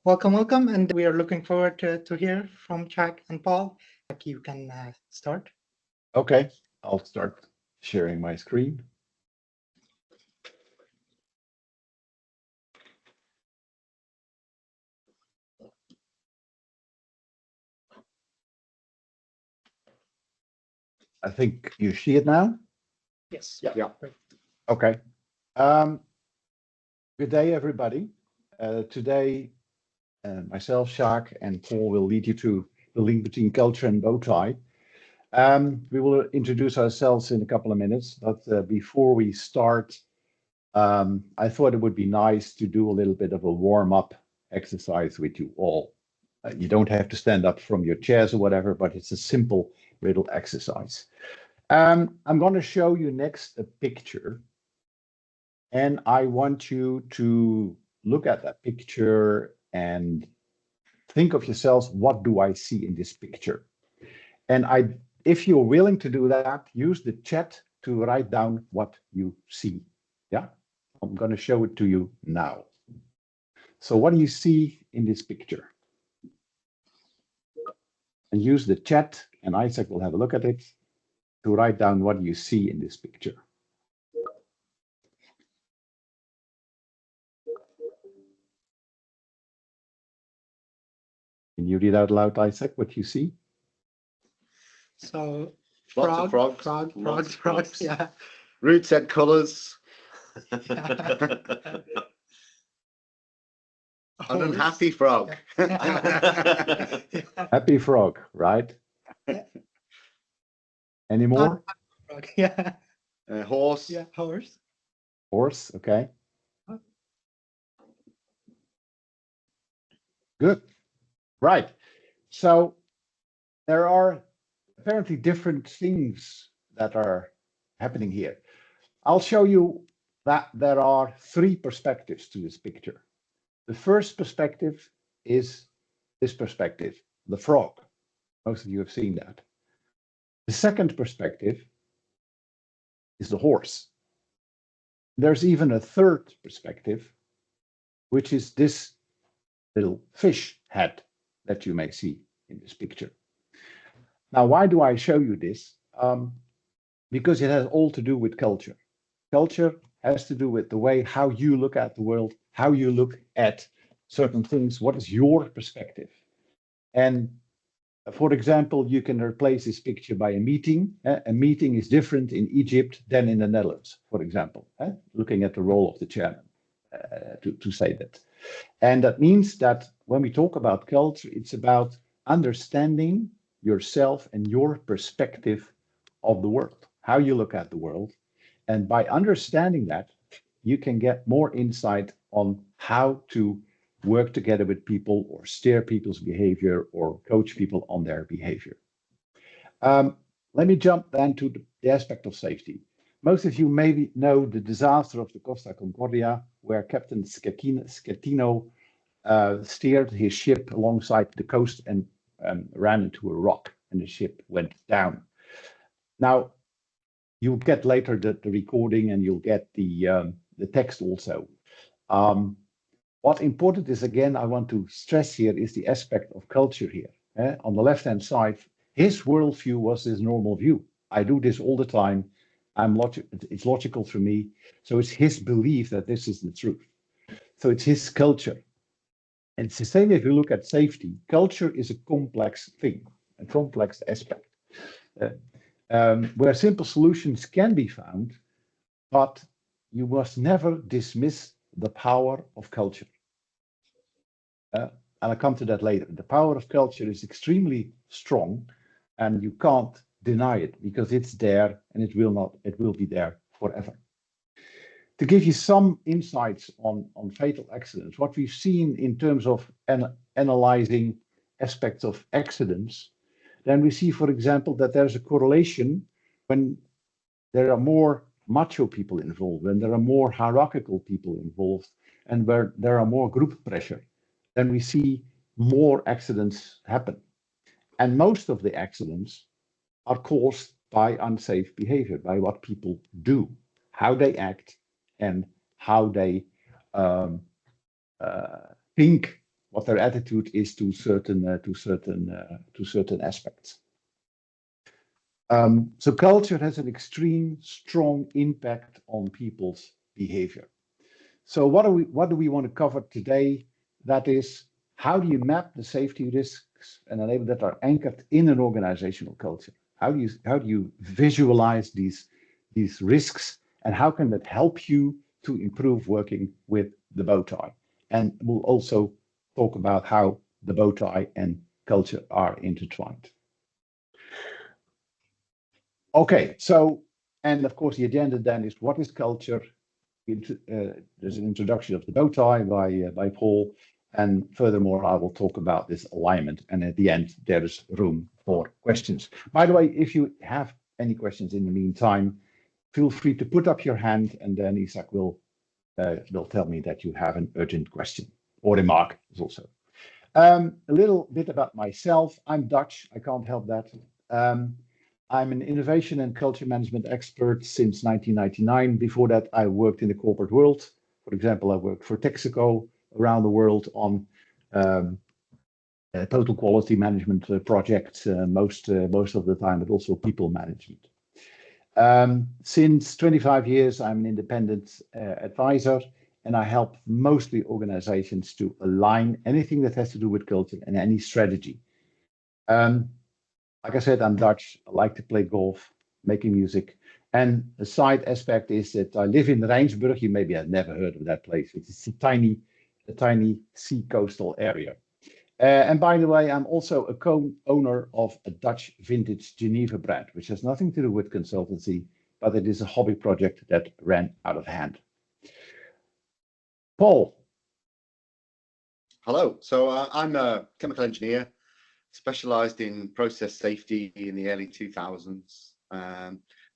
Welcome, welcome, and we are looking forward to hear from Jack and Paul. Jack, you can start. Okay, I'll start sharing my screen. I think you see it now. Yes. Yeah. Great. Okay. Um, Good day, everybody. Today, myself, Jacques, and Paul will lead you to the link between culture and BowTie. We will introduce ourselves in a couple of minutes, but before we start, I thought it would be nice to do a little bit of a warm-up exercise with you all. You don't have to stand up from your chairs or whatever, but it's a simple little exercise. I'm going to show you next a picture, and I want you to look at that picture and think of yourselves, what do I see in this picture? And if you're willing to do that, use the chat to write down what you see. Yeah, I'm going to show it to you now. So what do you see in this picture? And use the chat, and Isaac will have a look at it, to write down what you see in this picture. Can you read out loud, Isaac, what you see? So, Lots of frogs. frogs, frogs. Yeah. Roots and colours. An unhappy frog. Happy frog, right? Yeah. Any more? Frog. Yeah. Horse. Yeah. Horse. Horse, okay. Good. Right. So there are apparently different things that are happening here. I'll show you that there are three perspectives to this picture. The first perspective is this perspective, the frog. Most of you have seen that. The second perspective is the horse. There's even a third perspective, which is this little fish head that you may see in this picture. Now, why do I show you this? Because it has all to do with culture. Culture has to do with the way how you look at the world, how you look at certain things. What is your perspective? And for example, you can replace this picture by a meeting. A meeting is different in Egypt than in the Netherlands, for example, looking at the role of the chairman, to say that. And that means that when we talk about culture, it's about understanding yourself and your perspective of the world, how you look at the world. And by understanding that, you can get more insight on how to work together with people or steer people's behavior or coach people on their behavior. Let me jump then to the aspect of safety. Most of you maybe know the disaster of the Costa Concordia, where Captain Schettino steered his ship alongside the coast and ran into a rock, and the ship went down. Now, you'll get later the recording, and you'll get the text also. What's important is, again, I want to stress here, is the aspect of culture here. On the left-hand side, his worldview was his normal view. I do this all the time. It's logical for me. So it's his belief that this is the truth. So it's his culture. And it's the same if you look at safety. Culture is a complex thing, a complex aspect, where simple solutions can be found, but you must never dismiss the power of culture. And I'll come to that later. The power of culture is extremely strong, and you can't deny it because it's there, and it will be there forever. To give you some insights on fatal accidents, what we've seen in terms of analyzing aspects of accidents, then we see, for example, that there's a correlation when there are more macho people involved, when there are more hierarchical people involved, and where there are more group pressure, then we see more accidents happen. And most of the accidents are caused by unsafe behavior, by what people do, how they act, and how they think what their attitude is to certain aspects. So culture has an extreme strong impact on people's behavior. So what do we want to cover today? That is, how do you map the safety risks and enable that are anchored in an organizational culture? How do you visualize these risks, and how can that help you to improve working with the BowTie? And we'll also talk about how the BowTie and culture are intertwined. Okay, so, and of course the agenda then is, what is culture? There's an introduction of the BowTie by Paul, and furthermore I will talk about this alignment, and at the end there is room for questions. By the way, if you have any questions in the meantime, feel free to put up your hand, and then Isaac will tell me that you have an urgent question, or remark is also. A little bit about myself. I'm Dutch, I can't help that. I'm an innovation and culture management expert since 1999. Before that, I worked in the corporate world. For example, I worked for Texaco around the world on total quality management projects most of the time, but also people management. Since 25 years, I'm an independent advisor, and I help mostly organizations to align anything that has to do with culture and any strategy. Like I said, I'm Dutch. I like to play golf, making music. And a side aspect is that I live in Rijnsburg. You maybe have never heard of that place. It's a tiny sea coastal area. And by the way, I'm also a co-owner of a Dutch vintage Geneva brand, which has nothing to do with consultancy, but it is a hobby project that ran out of hand. Paul. Hello. So I'm a chemical engineer, specialized in process safety in the early 2000s.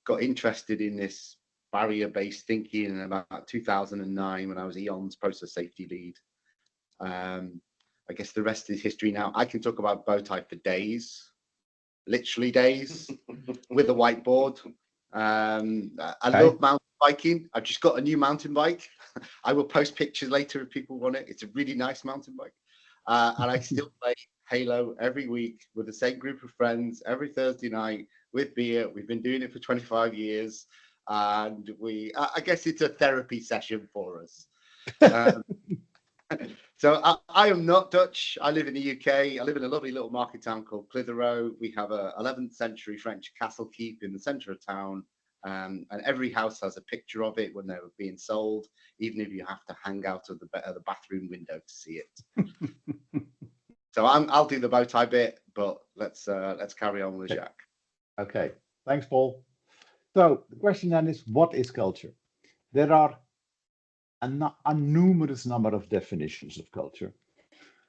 Got interested in this barrier-based thinking in about 2009 when I was Eon's process safety lead. I guess the rest is history now. I can talk about BowTie for days, literally days, with a whiteboard. I love mountain biking. I've just got a new mountain bike. I will post pictures later if people want it. It's a really nice mountain bike. And I still play Halo every week with the same group of friends every Thursday night with beer. We've been doing it for 25 years. And I guess it's a therapy session for us. So I am not Dutch. I live in the UK. I live in a lovely little market town called Clitheroe. We have a 11th century French castle keep in the centre of town. And every house has a picture of it when they were being sold, even if you have to hang out of the bathroom window to see it. So I'll do the BowTie bit, but let's carry on with Jacques. Okay, thanks, Paul. So the question then is, what is culture? There are a numerous number of definitions of culture,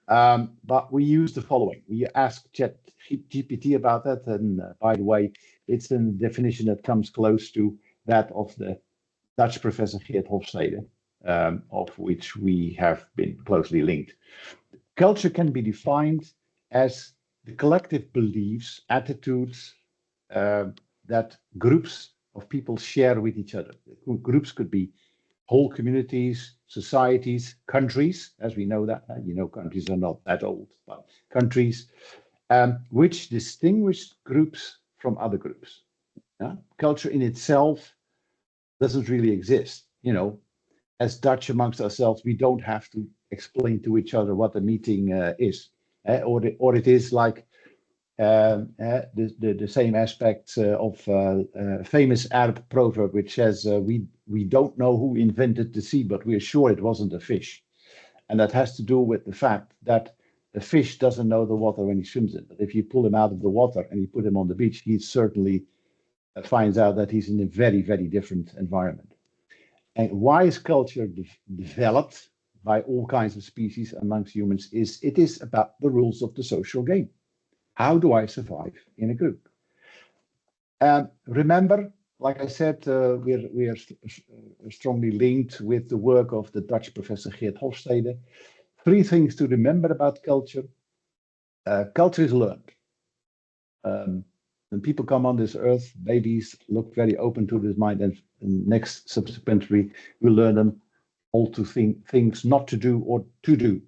but we use the following. We asked ChatGPT about that, and by the way, it's a definition that comes close to that of the Dutch professor Geert Hofstede, of which we have been closely linked. Culture can be defined as the collective beliefs, attitudes that groups of people share with each other. Groups could be whole communities, societies, countries, as we know that. Countries are not that old, but countries, which distinguish groups from other groups. Culture in itself doesn't really exist. As Dutch amongst ourselves, we don't have to explain to each other what the meeting is, or it is like the same aspect of a famous Arab proverb which says we don't know who invented the sea, but we're sure it wasn't a fish. And that has to do with the fact that a fish doesn't know the water when he swims in, but if you pull him out of the water and you put him on the beach, he certainly finds out that he's in a very, very different environment. And why is culture developed by all kinds of species amongst humans? It is about the rules of the social game. How do I survive in a group? Remember, like I said, we are strongly linked with the work of the Dutch professor Geert Hofstede. 3 things to remember about culture. Culture is learned. When people come on this earth, babies look very open to this mind, and next subsequently we learn them all to think things not to do or to do.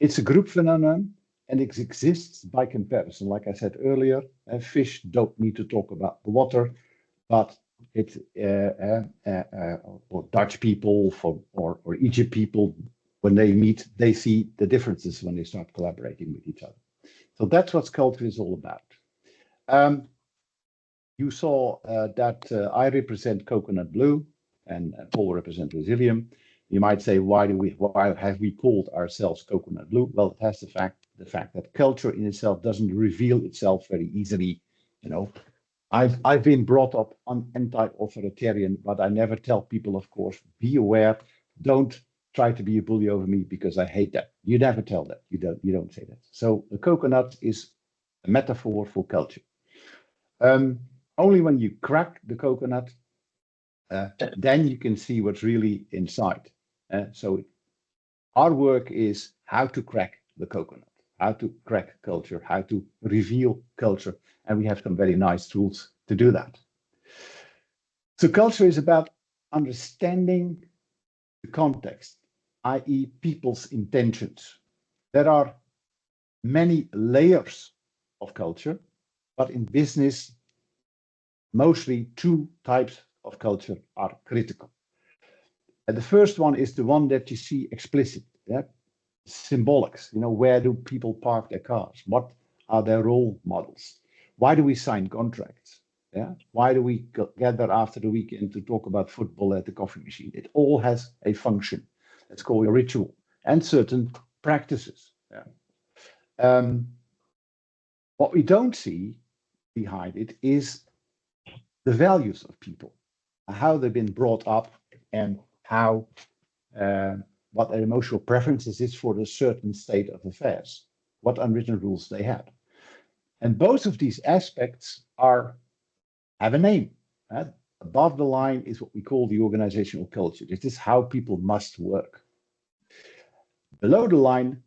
It's a group phenomenon and it exists by comparison. Like I said earlier, fish don't need to talk about the water, but it or Dutch people or Egypt people, when they meet, they see the differences when they start collaborating with each other. So that's what culture is all about. You saw that I represent coconut blue and Paul represents Resilium. You might say, why have we called ourselves coconut blue? Well, it has the fact that culture in itself doesn't reveal itself very easily. You know, I've been brought up on anti-authoritarian, but I never tell people, of course, be aware, don't try to be a bully over me because I hate that. You never tell that. You don't say that. So the coconut is a metaphor for culture. Only when you crack the coconut, then you can see what's really inside. So our work is how to crack the coconut, how to crack culture, how to reveal culture. And we have some very nice tools to do that. So culture is about understanding the context, i.e. people's intentions. There are many layers of culture, but in business, mostly two types of culture are critical. And the first one is the one that you see explicit, yeah? Symbolics. You know, where do people park their cars? What are their role models? Why do we sign contracts? Yeah. Why do we gather after the weekend to talk about football at the coffee machine? It all has a function. It's called a ritual and certain practices. Yeah. What we don't see behind it is the values of people, how they've been brought up, and how what their emotional preferences is for a certain state of affairs, what unwritten rules they have. And both of these aspects have a name. Above the line is what we call the organizational culture. This is how people must work. Below the line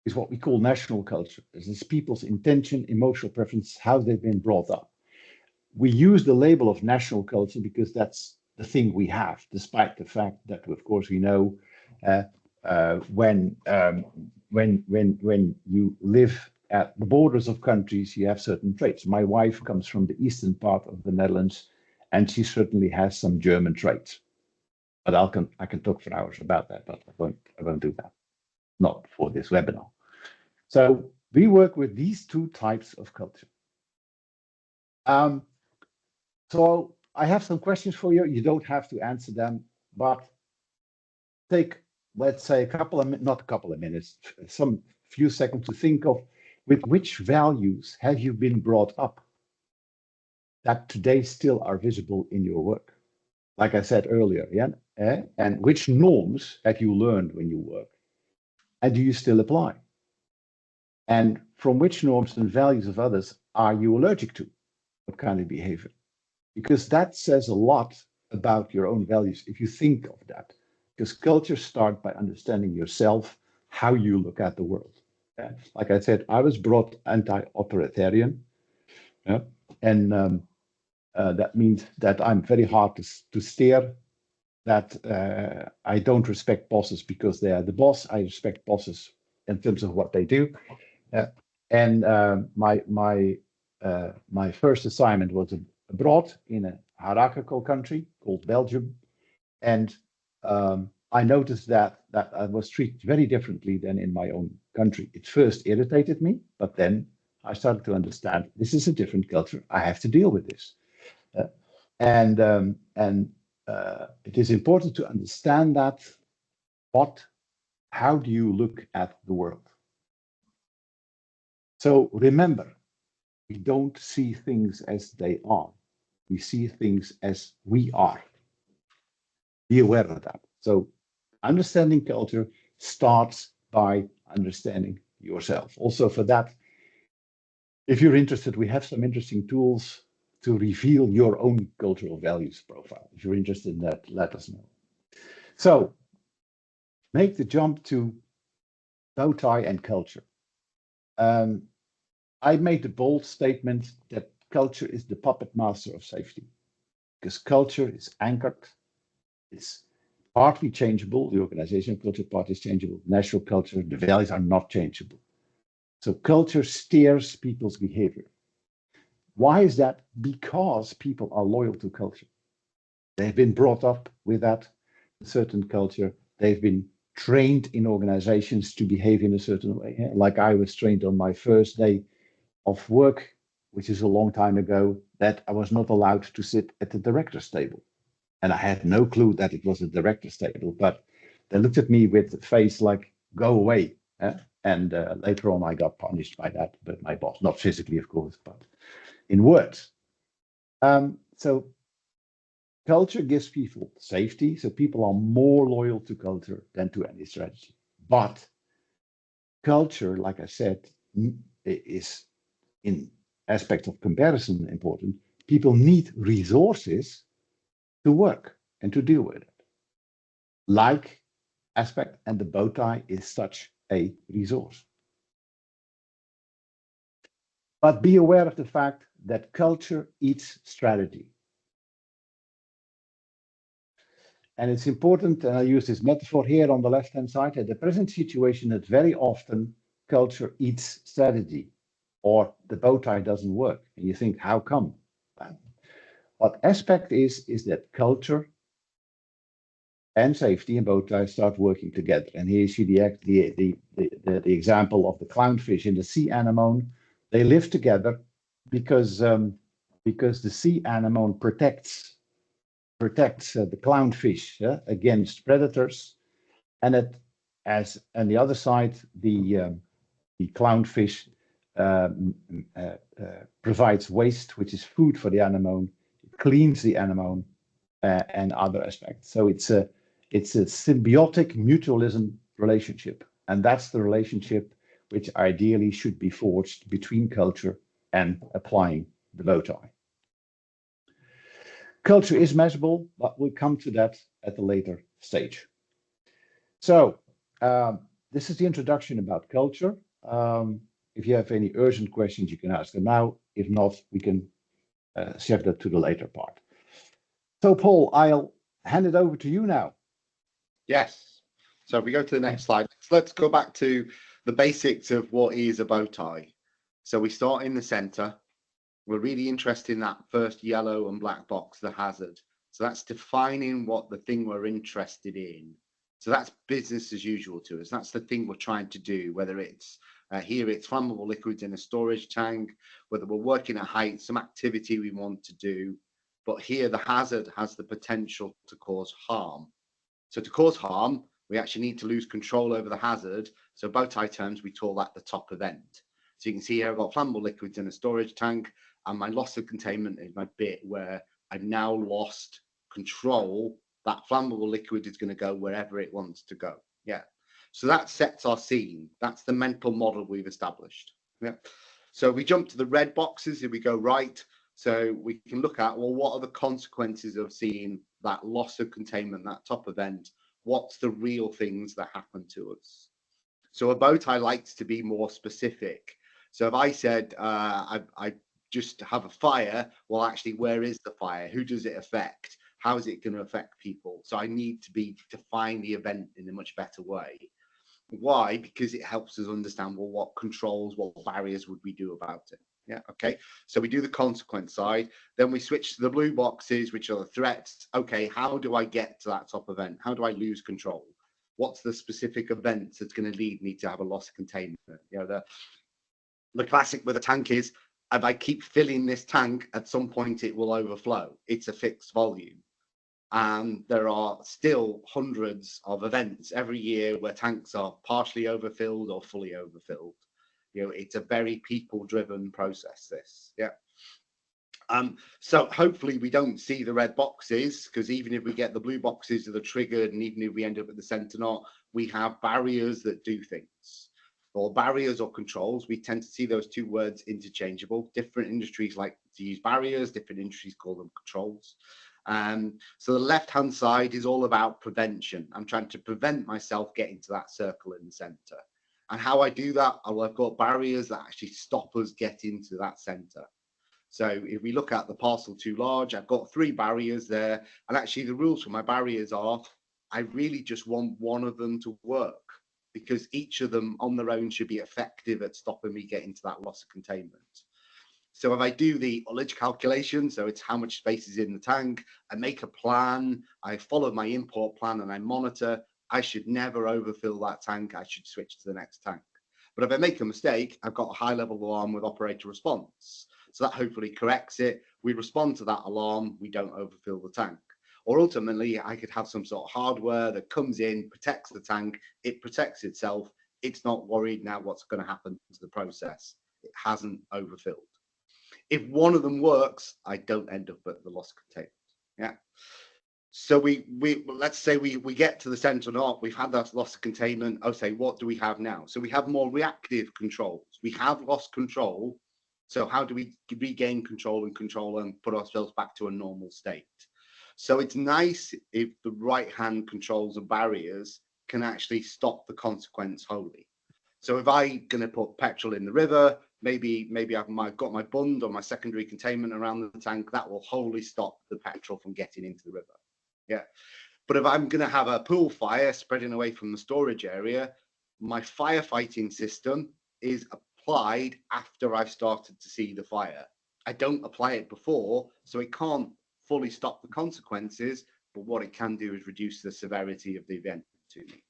is what we call national culture. This is people's intention, emotional preference, how they've been brought up. We use the label of national culture because that's the thing we have, despite the fact that, of course, we know when you live at the borders of countries, you have certain traits. My wife comes from the eastern part of the Netherlands, and she certainly has some German traits. But I can talk for hours about that, but I won't do that. Not for this webinar. So we work with these two types of culture. So I have some questions for you. You don't have to answer them, but take, let's say, not a couple of minutes, some few seconds to think of with which values have you been brought up that today still are visible in your work? Like I said earlier, yeah? And which norms have you learned when you work? And do you still apply? And from which norms and values of others are you allergic to? What kind of behavior? Because that says a lot about your own values if you think of that. Because culture starts by understanding yourself, how you look at the world. Yeah? Like I said, I was brought anti-authoritarian, yeah? And that means that I'm very hard to steer, that I don't respect bosses because they are the boss. I respect bosses in terms of what they do. And my first assignment was abroad in a hierarchical country called Belgium. And I noticed that I was treated very differently than in my own country. It first irritated me, but then I started to understand this is a different culture. I have to deal with this. And it is important to understand that how do you look at the world? So remember, we don't see things as they are. We see things as we are. Be aware of that. So understanding culture starts by understanding yourself. Also for that, if you're interested, we have some interesting tools to reveal your own cultural values profile. If you're interested in that, let us know. So make the jump to BowTie and culture. I made the bold statement that culture is the puppet master of safety, because culture is anchored, it's partly changeable. The organizational culture part is changeable. National culture, the values are not changeable. So culture steers people's behavior. Why is that? Because people are loyal to culture. They've been brought up with that certain culture. They've been trained in organizations to behave in a certain way. Like I was trained on my first day of work, which is a long time ago, that I was not allowed to sit at the director's table. And I had no clue that it was a director's table, but they looked at me with a face like, go away. And later on, I got punished by that, but my boss, not physically, of course, but in words. So culture gives people safety, so people are more loyal to culture than to any strategy. But culture, like I said, is in aspects of comparison important. People need resources to work and to deal with it. Like aspect, and the BowTie is such a resource. But be aware of the fact that culture eats strategy. And it's important, and I use this metaphor here on the left-hand side, at the present situation that very often culture eats strategy, or the BowTie doesn't work. And you think, how come? What aspect is that culture and safety and BowTie start working together. And here you see the example of the clownfish in the sea anemone. They live together because the sea anemone protects the clownfish against predators, and on the other side the clownfish provides waste, which is food for the anemone. It cleans the anemone and other aspects. So it's a symbiotic mutualism relationship, and that's the relationship which ideally should be forged between culture and applying the BowTie. Culture is measurable, but we'll come to that at a later stage. So this is the introduction about culture. If you have any urgent questions, you can ask them now. If not, we can shift that to the later part. So Paul, I'll hand it over to you now. Yes. So if we go to the next slide, let's go back to the basics of what is a BowTie. So we start in the center. We're really interested in that first yellow and black box, the hazard. So that's defining what the thing we're interested in. So that's business as usual to us. That's the thing we're trying to do, whether it's here it's flammable liquids in a storage tank, whether we're working at height, some activity we want to do. But here the hazard has the potential to cause harm. So to cause harm, we actually need to lose control over the hazard. So BowTie terms, we call that the top event. So you can see here I've got flammable liquids in a storage tank, and my loss of containment is my bit where I've now lost control. That flammable liquid is going to go wherever it wants to go. Yeah. So that sets our scene. That's the mental model we've established. Yeah. So we jump to the red boxes. If we go right, so we can look at, well, what are the consequences of seeing that loss of containment, that top event? What's the real things that happen to us? So a BowTie likes to be more specific. So if I said, I just have a fire, well, actually, where is the fire? Who does it affect? How is it going to affect people? So I need to define the event in a much better way. Why? Because it helps us understand, well, what controls, what barriers would we do about it? Yeah, okay. So we do the consequence side. Then we switch to the blue boxes, which are the threats. Okay, how do I get to that top event? How do I lose control? What's the specific event that's going to lead me to have a loss of containment? You know, the classic with a tank is, if I keep filling this tank, at some point it will overflow. It's a fixed volume. And there are still hundreds of events every year where tanks are partially overfilled or fully overfilled. You know, it's a very people-driven process, this. Yeah. So hopefully we don't see the red boxes, because even if we get the blue boxes that are triggered, and even if we end up at the center knot, we have barriers that do things. Or barriers or controls, we tend to see those two words interchangeable. Different industries like to use barriers, different industries call them controls. So the left-hand side is all about prevention. I'm trying to prevent myself getting to that circle in the center. And how I do that, well, I've got barriers that actually stop us getting to that center. So if we look at the parcel too large, I've got 3 barriers there. And actually the rules for my barriers are, I really just want one of them to work, because each of them on their own should be effective at stopping me getting to that loss of containment. So if I do the ullage calculation, so it's how much space is in the tank, I make a plan, I follow my import plan and I monitor, I should never overfill that tank, I should switch to the next tank. But if I make a mistake, I've got a high level alarm with operator response. So that hopefully corrects it. We respond to that alarm, we don't overfill the tank. Or ultimately, I could have some sort of hardware that comes in, protects the tank, it protects itself, it's not worried now what's going to happen to the process. It hasn't overfilled. If one of them works, I don't end up at the loss containment. Yeah. So we let's say we get to the center knot, we've had that loss of containment. Okay, what do we have now? So we have more reactive controls. We have lost control. So how do we regain control and put ourselves back to a normal state? So it's nice if the right hand controls and barriers can actually stop the consequence wholly. So if I'm going to put petrol in the river, maybe I've got my bund or my secondary containment around the tank, that will wholly stop the petrol from getting into the river. Yeah. But if I'm going to have a pool fire spreading away from the storage area, my firefighting system is applied after I've started to see the fire. I don't apply it before, so it can't fully stop the consequences, but what it can do is reduce the severity of the event to me.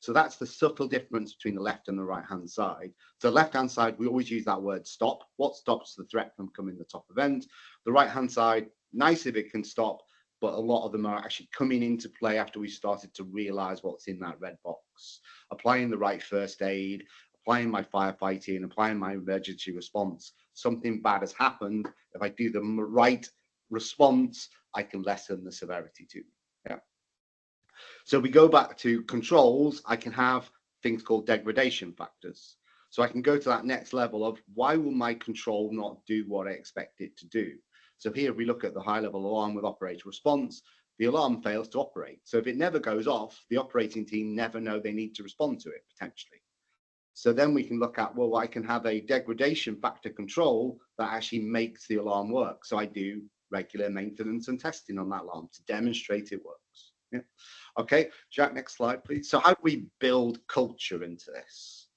So that's the subtle difference between the left and the right hand side. So left hand side, we always use that word stop. What stops the threat from coming the top event? The right hand side, nice if it can stop, but a lot of them are actually coming into play after we started to realize what's in that red box. Applying the right first aid, applying my firefighting, applying my emergency response. Something bad has happened. If I do the right response, I can lessen the severity to me. Yeah. So we go back to controls, I can have things called degradation factors. So I can go to that next level of why will my control not do what I expect it to do? So here we look at the high level alarm with operator response, the alarm fails to operate. So if it never goes off, the operating team never know they need to respond to it potentially. So then we can look at, well, I can have a degradation factor control that actually makes the alarm work. So I do regular maintenance and testing on that alarm to demonstrate it works. Yeah. Okay, Jack, next slide, please. So how do we build culture into this?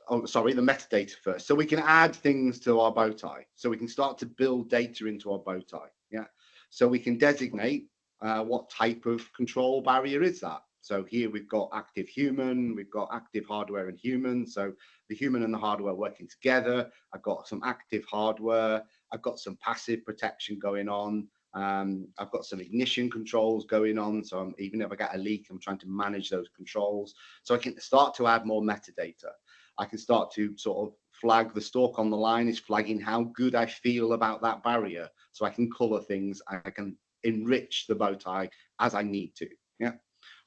Oh, sorry, the metadata first. So we can add things to our BowTie. So we can start to build data into our BowTie. Yeah. So we can designate what type of control barrier is that. So here we've got active human, we've got active hardware and human. So the human and the hardware working together. I've got some active hardware. I've got some passive protection going on. I've got some ignition controls going on. So even if I get a leak, I'm trying to manage those controls. So I can start to add more metadata. I can start to sort of flag the stalk on the line is flagging how good I feel about that barrier. So I can color things. I can enrich the BowTie as I need to. Yeah.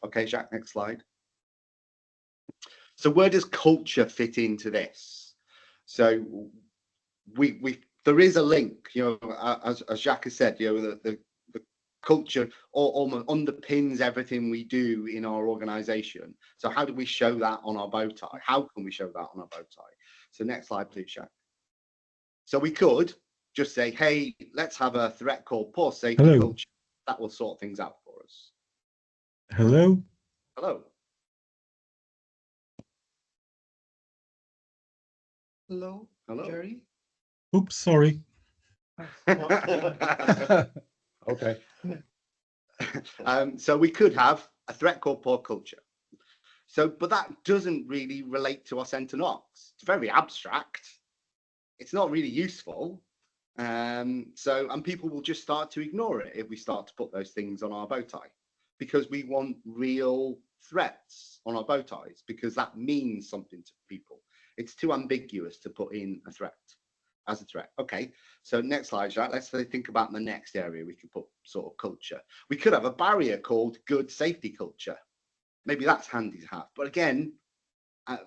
Okay, Jack, next slide. So where does culture fit into this? So there is a link, you know, as Jacques has said, you know, the culture almost underpins everything we do in our organization. So how do we show that on our BowTie? How can we show that on our BowTie? So next slide, please, Jacques. So we could just say, hey, let's have a threat called poor safety culture. That will sort things out for us. Hello? Hello. Hello, Hello. Jerry. Oops, sorry. Okay. So we could have a threat called poor culture. So, but that doesn't really relate to our center knocks. It's very abstract. It's not really useful. And people will just start to ignore it if we start to put those things on our BowTie, because we want real threats on our BowTies, because that means something to people. It's too ambiguous to put in a threat as a threat. Okay, so next slide, Jack. Let's think about the next area we could put sort of culture. We could have a barrier called good safety culture. Maybe that's handy to have. But again, I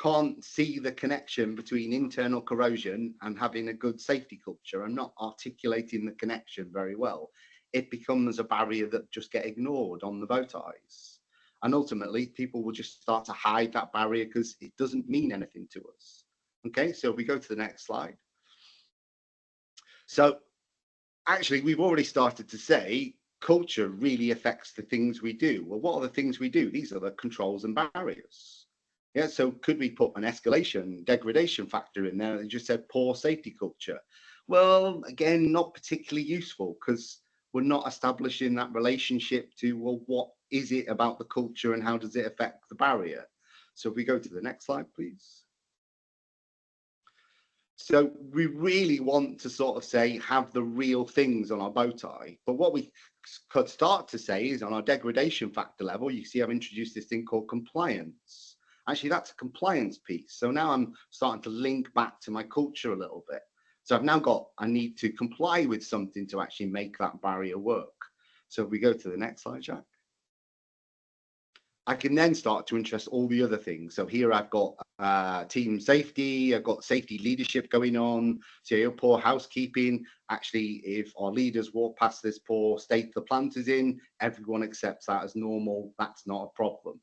can't see the connection between internal corrosion and having a good safety culture. I'm not articulating the connection very well. It becomes a barrier that just get ignored on the BowTies. And ultimately, people will just start to hide that barrier because it doesn't mean anything to us. Okay, so we go to the next slide. So actually, we've already started to say culture really affects the things we do. Well, what are the things we do? These are the controls and barriers. Yeah, so could we put an escalation, degradation factor in there that just said poor safety culture? Well, again, not particularly useful because we're not establishing that relationship to, well, what is it about the culture and how does it affect the barrier? So if we go to the next slide, please. So we really want to sort of say, have the real things on our bow tie. But what we could start to say is on our degradation factor level, you see I've introduced this thing called compliance. Actually, that's a compliance piece. So now I'm starting to link back to my culture a little bit. So I've now got, I need to comply with something to actually make that barrier work. So if we go to the next slide, Jack. I can then start to interest all the other things. So here I've got team safety, I've got safety leadership going on, so your poor housekeeping. Actually, if our leaders walk past this poor state the plant is in, everyone accepts that as normal. That's not a problem.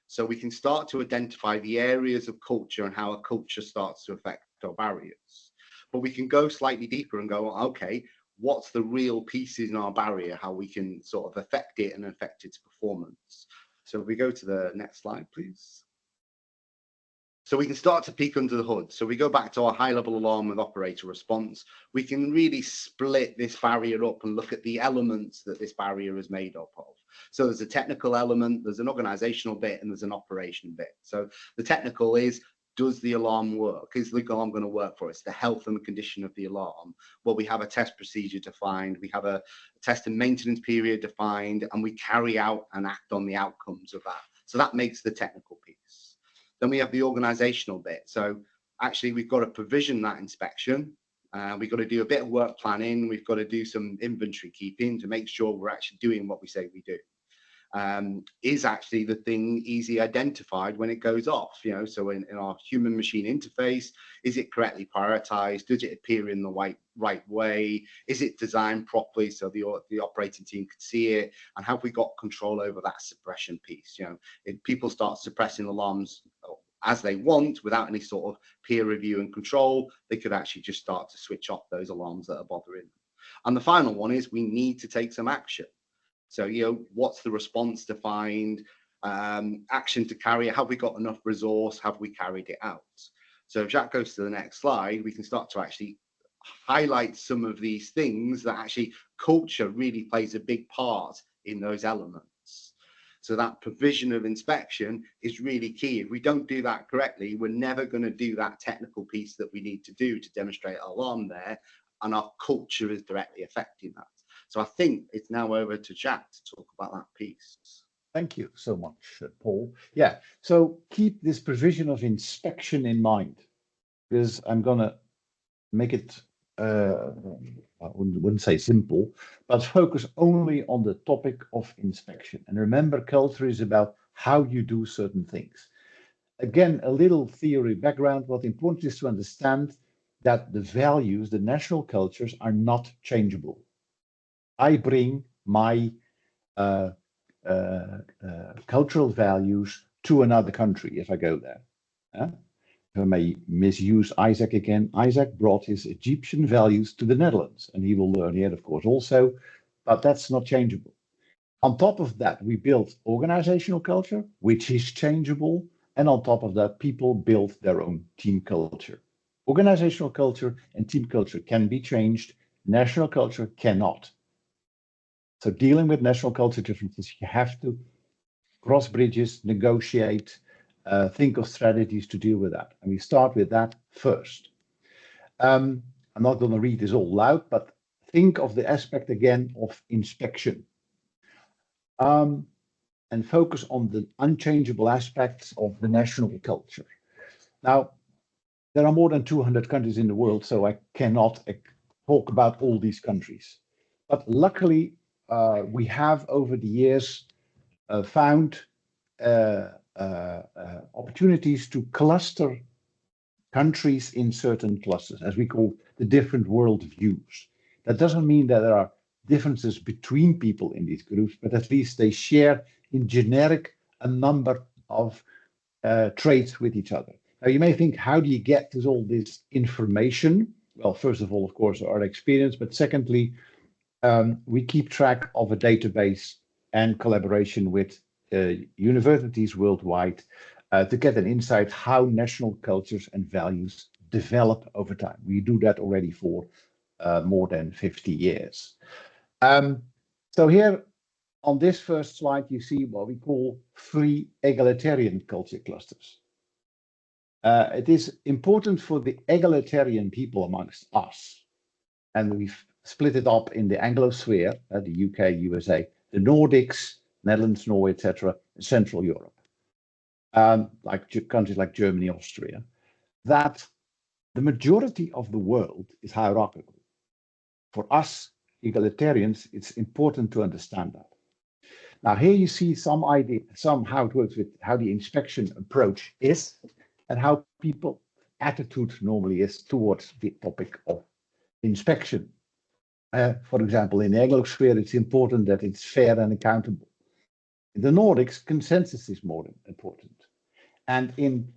So we can start to identify the areas of culture and how a culture starts to affect our barriers. But we can go slightly deeper and go, okay, what's the real pieces in our barrier, how we can sort of affect it and affect its performance. So if we go to the next slide, please. So we can start to peek under the hood. So we go back to our high-level alarm with operator response. We can really split this barrier up and look at the elements that this barrier is made up of. So there's a technical element, there's an organizational bit, and there's an operation bit. So the technical is, does the alarm work? Is the alarm going to work for us? The health and the condition of the alarm. Well, we have a test procedure defined, we have a test and maintenance period defined, and we carry out and act on the outcomes of that. So that makes the technical piece. Then we have the organizational bit. So actually, we've got to provision that inspection. We've got to do a bit of work planning. We've got to do some inventory keeping to make sure we're actually doing what we say we do. Is actually the thing easy identified when it goes off, you know, so in our human machine interface, is it correctly prioritized? Does it appear in the right way? Is it designed properly so the operating team can see it? And have we got control over that suppression piece? You know, if people start suppressing alarms as they want without any sort of peer review and control, they could actually just start to switch off those alarms that are bothering them. And the final one is we need to take some action. So, you know, what's the response defined, action to carry? Have we got enough resource? Have we carried it out? So if Jack goes to the next slide, we can start to actually highlight some of these things that actually culture really plays a big part in those elements. So that provision of inspection is really key. If we don't do that correctly, we're never going to do that technical piece that we need to do to demonstrate our alarm there, and our culture is directly affecting that. So I think it's now over to Jack to talk about that piece. Thank you so much, Paul. Yeah, so keep this provision of inspection in mind, because I'm going to make it, I wouldn't say simple, but focus only on the topic of inspection. And remember, culture is about how you do certain things. Again, a little theory background. What's important is to understand that the values, the national cultures, are not changeable. I bring my cultural values to another country if I go there. If I may misuse Isaac again, Isaac brought his Egyptian values to the Netherlands, and he will learn here, of course, also, but that's not changeable. On top of that, we built organizational culture, which is changeable, and on top of that, people build their own team culture. Organizational culture and team culture can be changed, national culture cannot. So dealing with national culture differences, you have to cross bridges, negotiate, think of strategies to deal with that. And we start with that first. I'm not going to read this all loud, but think of the aspect again of inspection. And focus on the unchangeable aspects of the national culture. Now, there are more than 200 countries in the world, so I cannot talk about all these countries. But luckily, we have over the years found opportunities to cluster countries in certain clusters, as we call the different world views. That doesn't mean that there are differences between people in these groups, but at least they share in generic a number of traits with each other. Now, you may think, how do you get to all this information? Well, first of all, of course, our experience, but secondly, we keep track of a database and collaboration with universities worldwide to get an insight how national cultures and values develop over time. We do that already for more than 50 years. So here on this first slide, you see what we call 3 egalitarian culture clusters. It is important for the egalitarian people amongst us, and we've split it up in the Anglosphere, the UK, USA, the Nordics, Netherlands, Norway, etc., Central Europe, like countries like Germany, Austria, that the majority of the world is hierarchical. For us egalitarians, it's important to understand that. Now here you see some idea, how it works with how the inspection approach is and how people attitude normally is towards the topic of inspection. For example, in the Anglosphere, it's important that it's fair and accountable. In the Nordics, consensus is more important. And in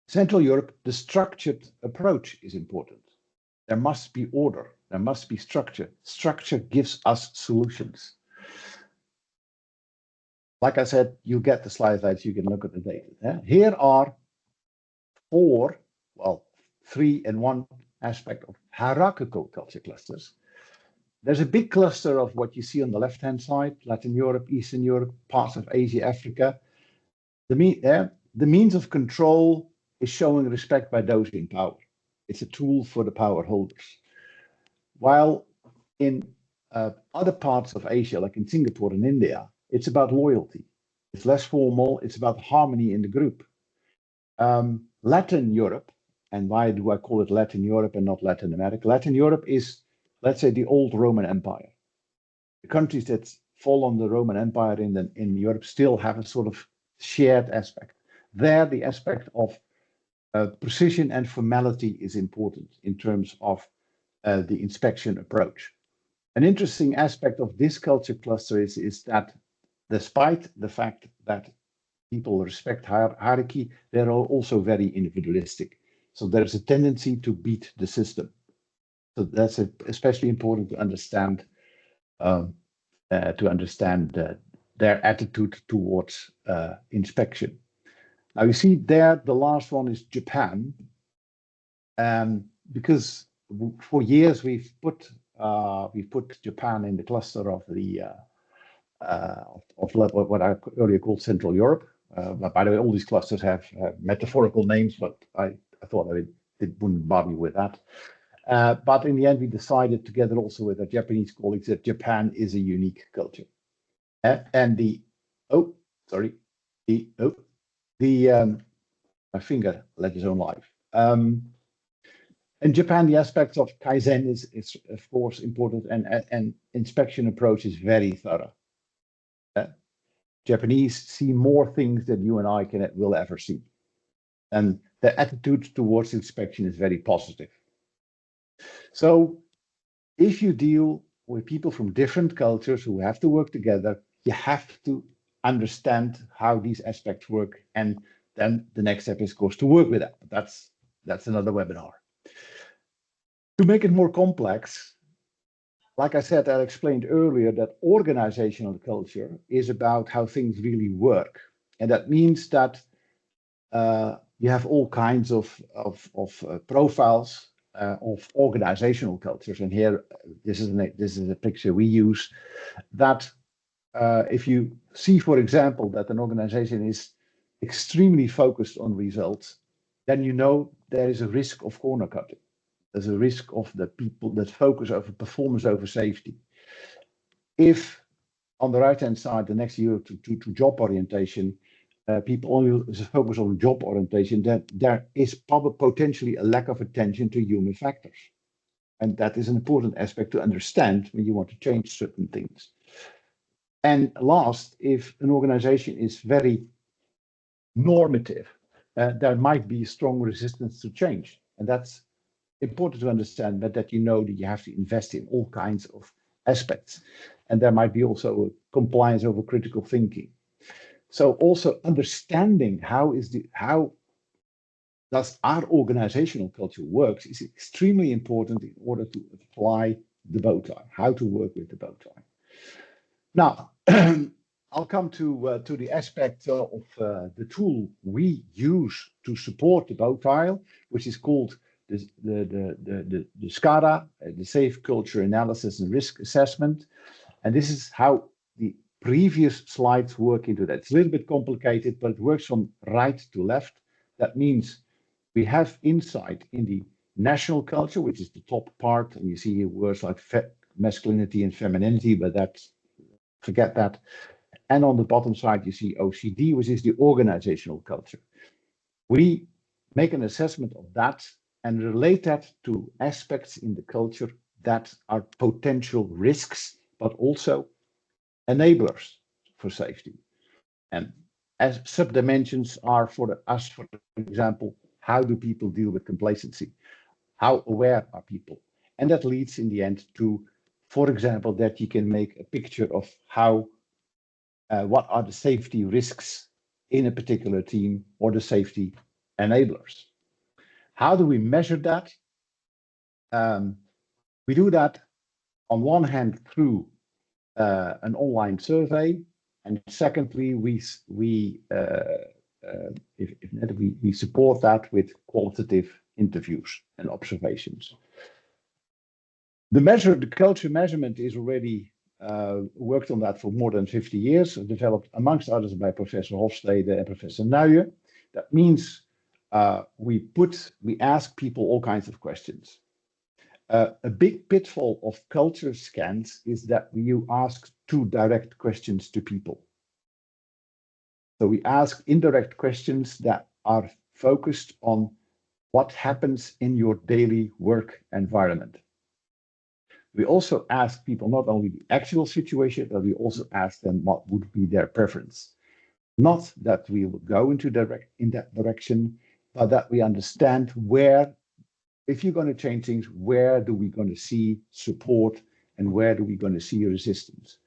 Central Europe, the structured approach is important. There must be order. There must be structure. Structure gives us solutions. Like I said, you get the slides so you can look at the data. Here are 4, well, 3 and 1 aspect of hierarchical culture clusters. There's a big cluster of what you see on the left-hand side, Latin Europe, Eastern Europe, parts of Asia, Africa. The means of control is showing respect by those in power. It's a tool for the power holders. While in other parts of Asia, like in Singapore and India, it's about loyalty. It's less formal. It's about harmony in the group. Latin Europe, and why do I call it Latin Europe and not Latin America? Latin Europe is, let's say, the old Roman Empire. The countries that fall on the Roman Empire in Europe still have a sort of shared aspect. There, the aspect of precision and formality is important in terms of the inspection approach. An interesting aspect of this culture cluster is that despite the fact that people respect hierarchy, they're also very individualistic. So there's a tendency to beat the system. So that's especially important to understand their attitude towards inspection. Now you see there, the last one is Japan, because for years we've put Japan in the cluster of the of what I earlier called Central Europe. But by the way, all these clusters have metaphorical names, but I thought it wouldn't bother me with that. But in the end, we decided together also with our Japanese colleagues that Japan is a unique culture. And my finger led his own life. In Japan, the aspects of Kaizen is of course important, and inspection approach is very thorough. Japanese see more things than you and I will ever see. And their attitude towards inspection is very positive. So if you deal with people from different cultures who have to work together, you have to understand how these aspects work. And then the next step is, of course, to work with that. But that's another webinar. To make it more complex, like I said, I explained earlier that organizational culture is about how things really work. And that means that you have all kinds of profiles of organizational cultures. And here, this is a picture we use that if you see, for example, that an organization is extremely focused on results, then you know there is a risk of corner cutting. There's a risk of the people that focus over performance over safety. If on the right-hand side, the next year to job orientation, people only focus on job orientation, then there is probably potentially a lack of attention to human factors. And that is an important aspect to understand when you want to change certain things. And last, if an organization is very normative, there might be strong resistance to change. And that's important to understand, but that you know that you have to invest in all kinds of aspects. And there might be also compliance over critical thinking. So also understanding how does our organizational culture works is extremely important in order to apply the BowTie, how to work with the BowTie. Now, I'll come to the aspect of the tool we use to support the BowTie, which is called the SCADA, the Safe Culture Analysis and Risk Assessment. And this is how the previous slides work into that. It's a little bit complicated, but it works from right to left. That means we have insight in the national culture, which is the top part, and you see here words like masculinity and femininity, but that's, forget that. And on the bottom side, you see OCD, which is the organizational culture. We make an assessment of that and relate that to aspects in the culture that are potential risks, but also enablers for safety. And as subdimensions are for us, for example, how do people deal with complacency? How aware are people? And that leads in the end to, for example, that you can make a picture of how, what are the safety risks in a particular team or the safety enablers. How do we measure that? We do that on one hand through an online survey, and secondly, we support that with qualitative interviews and observations. The culture measurement is already worked on that for more than 50 years, developed amongst others by Professor Hofstede and Professor Nuyen. That means we ask people all kinds of questions. A big pitfall of culture scans is that you ask too direct questions to people. So we ask indirect questions that are focused on what happens in your daily work environment. We also ask people not only the actual situation, but we also ask them what would be their preference. Not that we will go in that direction, but that we understand where, if you're going to change things, where do we going to see support and where do we going to see resistance?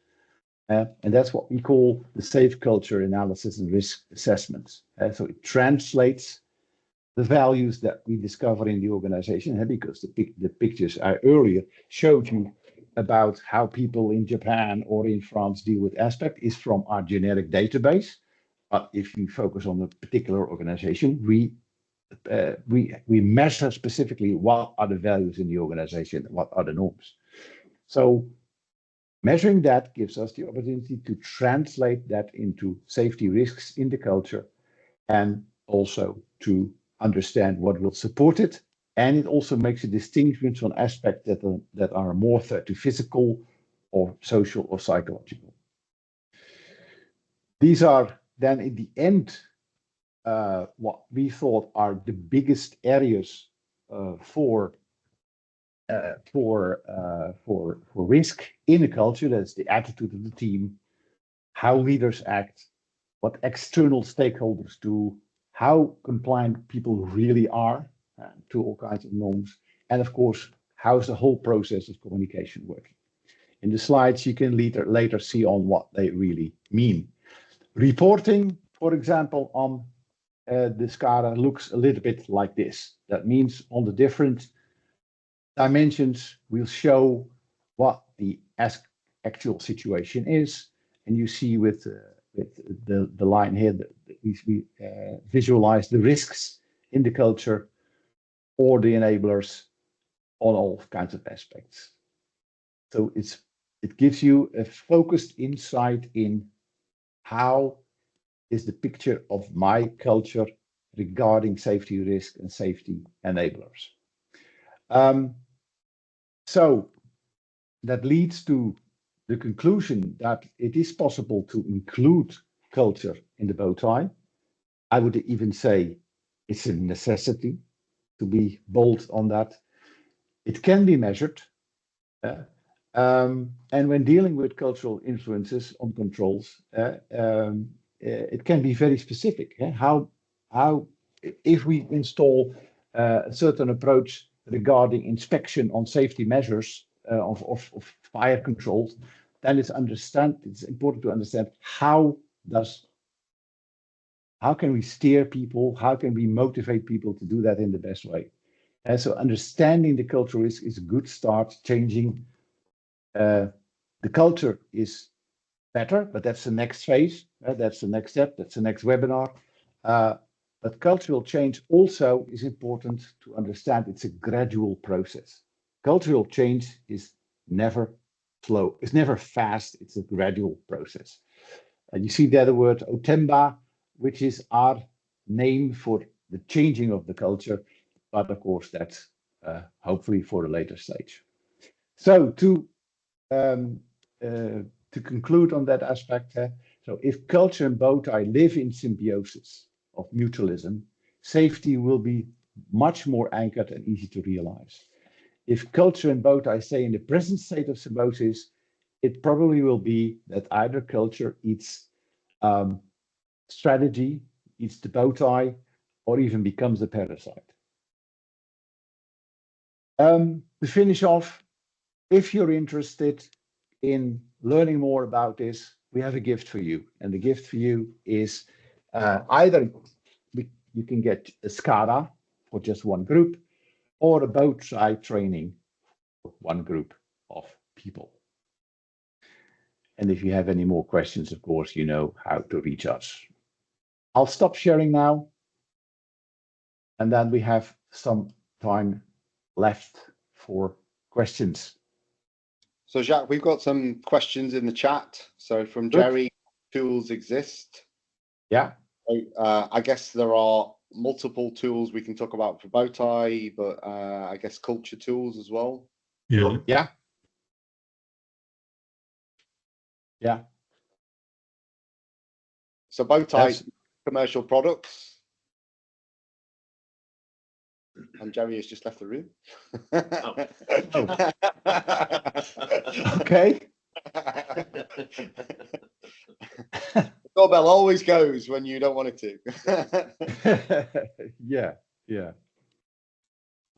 And that's what we call the safe culture analysis and risk assessments. So it translates the values that we discover in the organization, because the pictures I earlier showed you about how people in Japan or in France deal with aspect is from our generic database. But if you focus on a particular organization, we measure specifically what are the values in the organization, what are the norms. So measuring that gives us the opportunity to translate that into safety risks in the culture and also to understand what will support it. And it also makes a distinction from aspects that are more threat to physical or social or psychological. These are then in the end what we thought are the biggest areas for risk in a culture. That's the attitude of the team, how leaders act, what external stakeholders do, how compliant people really are to all kinds of norms, and of course, how's the whole process of communication working. In the slides, you can later see on what they really mean. Reporting, for example, on the SCADA looks a little bit like this. That means on the different dimensions, we'll show what the actual situation is. And you see with the line here that we visualize the risks in the culture or the enablers on all kinds of aspects. So it gives you a focused insight in how is the picture of my culture regarding safety risk and safety enablers. So that leads to the conclusion that it is possible to include culture in the BowTie. I would even say it's a necessity to be bold on that. It can be measured. And when dealing with cultural influences on controls, it can be very specific. How if we install a certain approach regarding inspection on safety measures of fire controls, then it's important to understand how can we steer people, how can we motivate people to do that in the best way. And so understanding the cultural risk is a good start, changing The culture is better, but that's the next phase. That's the next step. That's the next webinar. But cultural change also is important to understand. It's a gradual process. Cultural change is never slow. It's never fast. It's a gradual process. And you see there the word Otemba, which is our name for the changing of the culture. But of course, that's hopefully for a later stage. So to conclude on that aspect, so if culture and BowTie live in symbiosis of mutualism, safety will be much more anchored and easy to realize. If culture and BowTie stay in the present state of symbiosis, it probably will be that either culture eats strategy, eats the BowTie, or even becomes a parasite. To finish off, if you're interested in learning more about this, we have a gift for you. And the gift for you is either you can get a SCADA for just one group, or a BowTie training for one group of people. And if you have any more questions, of course, you know how to reach us. I'll stop sharing now. And then we have some time left for questions. So Jacques, we've got some questions in the chat. So from Good. Jerry, tools exist. Yeah. So, I guess there are multiple tools we can talk about for BowTie, but I guess culture tools as well. Yeah. Yeah. Yeah. So BowTie That's- commercial products. And Jerry has just left the room. Okay. The doorbell always goes when you don't want it to. Yeah. Yeah.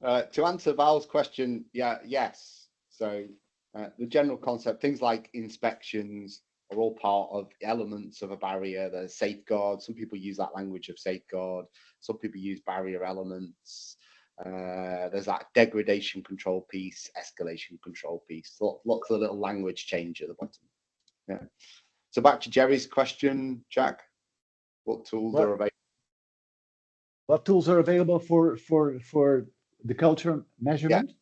To answer Val's question, yes. So the general concept, things like inspections are all part of elements of a barrier. There's safeguard. Some people use that language of safeguard. Some people use barrier elements. There's that degradation control piece, escalation control piece. Lots of little language change at the bottom. Yeah. So back to Jerry's question, Jack. What tools are available? What tools are available for the culture measurement?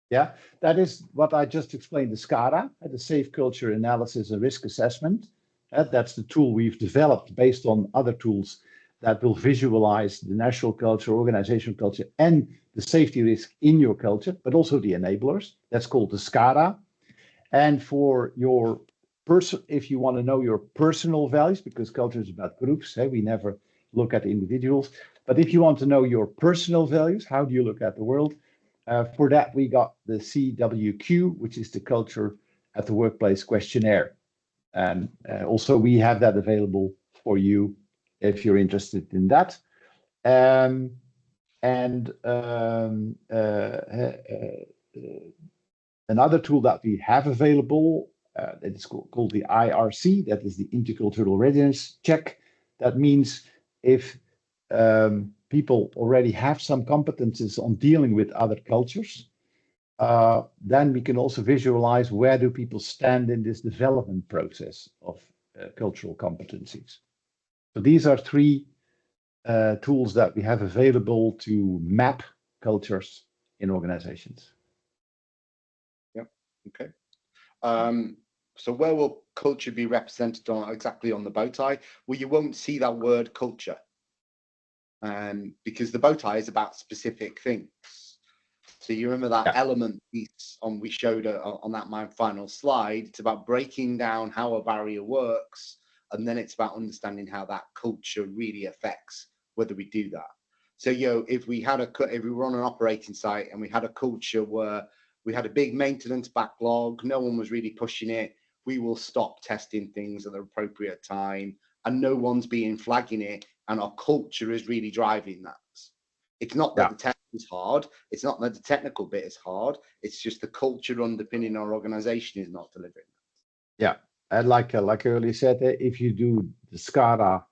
Yeah, that is what I just explained, the SCADA, the Safe Culture Analysis and Risk Assessment. That's the tool we've developed based on other tools that will visualize the national culture, organizational culture, and the safety risk in your culture, but also the enablers. That's called the SCADA. And for your if you want to know your personal values, because culture is about groups, we never look at individuals. But if you want to know your personal values, how do you look at the world? For that, we got the CWQ, which is the Culture at the Workplace questionnaire. And also we have that available for you if you're interested in that. Another tool that we have available, that is called the IRC, that is the Intercultural Readiness Check. That means if people already have some competences on dealing with other cultures, then we can also visualize where do people stand in this development process of cultural competencies. So these are three tools that we have available to map cultures in organizations. Yep. Okay. So where will culture be represented on exactly on the BowTie? Well, you won't see that word culture, because the BowTie is about specific things. So you remember that element piece we showed on that my final slide. It's about breaking down how a barrier works, and then it's about understanding how that culture really affects whether we do that. So if we were on an operating site and we had a culture where we had a big maintenance backlog, no one was really pushing it, we will stop testing things at the appropriate time, and no one's flagging it, and our culture is really driving that. It's not that the test is hard, it's not that the technical bit is hard, it's just the culture underpinning our organization is not delivering. Yeah, and like I earlier said, if you do the SCADA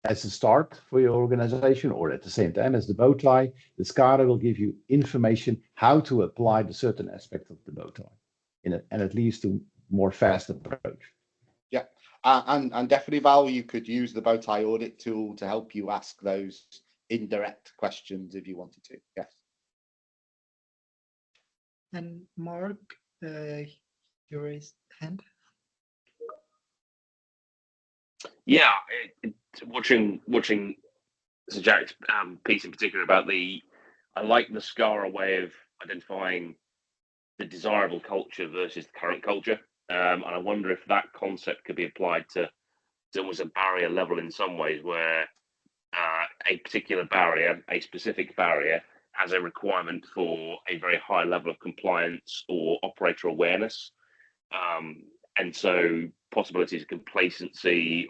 as a start for your organization, or at the same time as the BowTie, the SCADA will give you information how to apply the certain aspect of the BowTie. and it leads to more fast approach. And definitely, Val, you could use the BowTie audit tool to help you ask those indirect questions if you wanted to. Yes. And Mark, you raised hand. Yeah, watching Sir Jack's piece in particular about I like the SCARA way of identifying the desirable culture versus the current culture, and I wonder if that concept could be applied to almost a barrier level in some ways, where a particular barrier, a specific barrier, has a requirement for a very high level of compliance or operator awareness. And so possibilities of complacency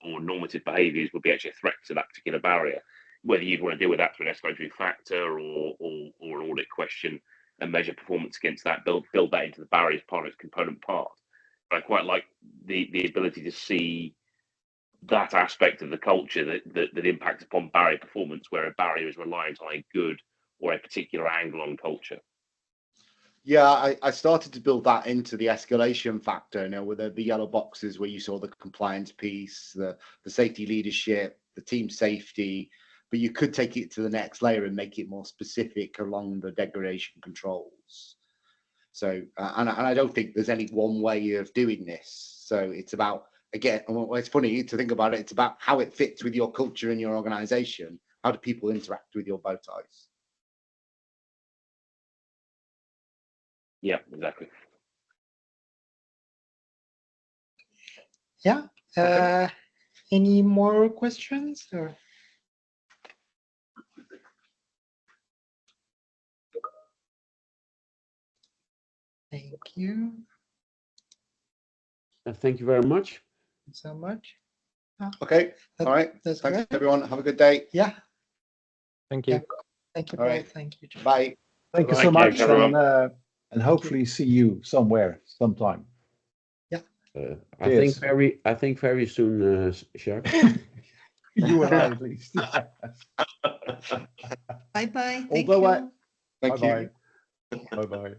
or normative behaviours would be actually a threat to that particular barrier. Whether you'd want to deal with that through an escalatory factor or an audit question and measure performance against that, build that into the barrier as part of its component part. But I quite like the ability to see that aspect of the culture that impacts upon barrier performance, where a barrier is reliant on a good or a particular angle on culture. Yeah, I started to build that into the escalation factor, with the yellow boxes where you saw the compliance piece, the safety leadership, the team safety, but you could take it to the next layer and make it more specific along the degradation controls. So, and I don't think there's any one way of doing this. So it's about, again, it's funny to think about it, it's about how it fits with your culture and your organization. How do people interact with your BowTies? Yeah, exactly. Yeah. Okay. Any more questions? Or? Thank you. Thank you very much. So much. Okay. All right. That's Thanks, great. everyone. Have a good day. Yeah. Thank you. Yeah. Thank you, All Paul. right. Thank you, John. Bye. Thank you Bye-bye. so much, Thanks, everyone. and hopefully see you somewhere, sometime. I think very soon, Jacques. You and I, at least. Bye-bye. Thank Although you. Thank you. Bye-bye. Bye-bye.